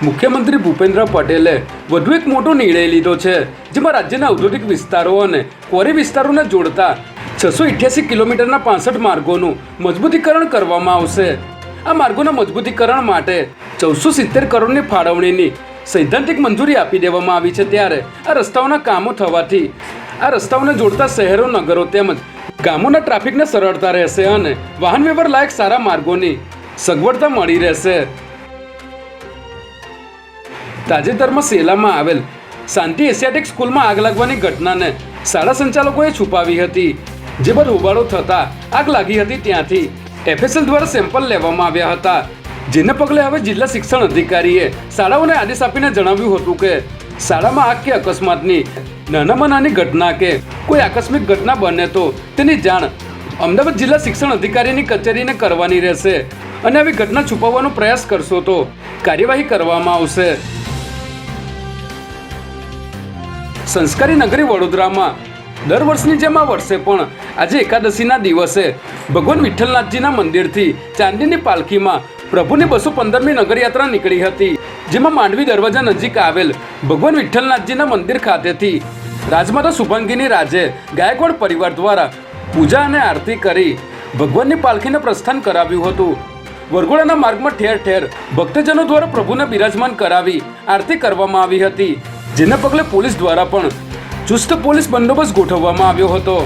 મુખ્યમંત્રી ભૂપેન્દ્ર પટેલે વધુ એક મોટો નિર્ણય લીધો છે, જેમાં રાજ્યના ઔદ્યોગિક વિસ્તારો અને ક્વોરી વિસ્તારોને જોડતા 688 કિલોમીટરના 65 માર્ગોનું મજબૂતીકરણ કરવામાં આવશે. આ માર્ગોના મજબૂતીકરણ માટે 470 કરોડની ફાળવણીની સૈદ્ધાંતિક મંજૂરી આપી દેવામાં આવી છે. ત્યારે આ રસ્તાઓના કામો થવાથી આ રસ્તાઓને જોડતા શહેરો, નગરો તેમજ ગામોના ટ્રાફિકને સરળતા રહેશે અને વાહન વ્યવહાર લાયક સારા માર્ગોની સગવડતા મળી રહેશે. તાજેતરમાં સેલામાં આવેલ શાંતિ એશિયાટિક સ્કૂલમાં આગ લાગવાની ઘટનાને શાળા સંચાલકોએ છુપાવી હતી. જે બાદ હોબાળો થતાં આગ લાગી હતી. ત્યાંથી FSL દ્વારા સેમ્પલ લેવામાં આવ્યા હતા, જેને પગલે હવે જિલ્લા શિક્ષણ અધિકારીએ શાળાઓને આદેશ આપીને જણાવ્યું હતું કે શાળામાં આગ કે અકસ્માતની નાનામાં નાની ઘટના કે કોઈ આકસ્મિક ઘટના બને તો તેની જાણ અમદાવાદ જિલ્લા શિક્ષણ અધિકારીની કચેરીને કરવાની રહેશે અને આવી ઘટના છુપાવવાનો પ્રયાસ કરશો તો કાર્યવાહી કરવામાં આવશે. સંસ્કારી નગરી વડોદરામાં દર વર્ષની જેમ આ વર્ષે પણ આજે એકાદશીના દિવસે ભગવાન વિઠ્ઠલનાથજીના મંદિરથી ચાંદીની પાલખીમાં પ્રભુની 215મી નગરયાત્રા નીકળી હતી, જેમાં માંડવી દરવાજા નજીક આવેલ ભગવાન વિઠ્ઠલનાથજીના મંદિર ખાતેથી રાજમાતા શુભાંગીની રાજે ગાયકવાડ પરિવાર દ્વારા પૂજા અને આરતી કરી ભગવાનની પાલખીને પ્રસ્થાન કરાવ્યું હતું. વરઘોડાના માર્ગમાં ઠેર ઠેર ભક્તજનો દ્વારા પ્રભુને બિરાજમાન કરાવી આરતી કરવામાં આવી હતી, જેને પગલે પોલીસ દ્વારા પણ ચુસ્ત પોલીસ બંદોબસ્ત ગોઠવવામાં આવ્યો હતો.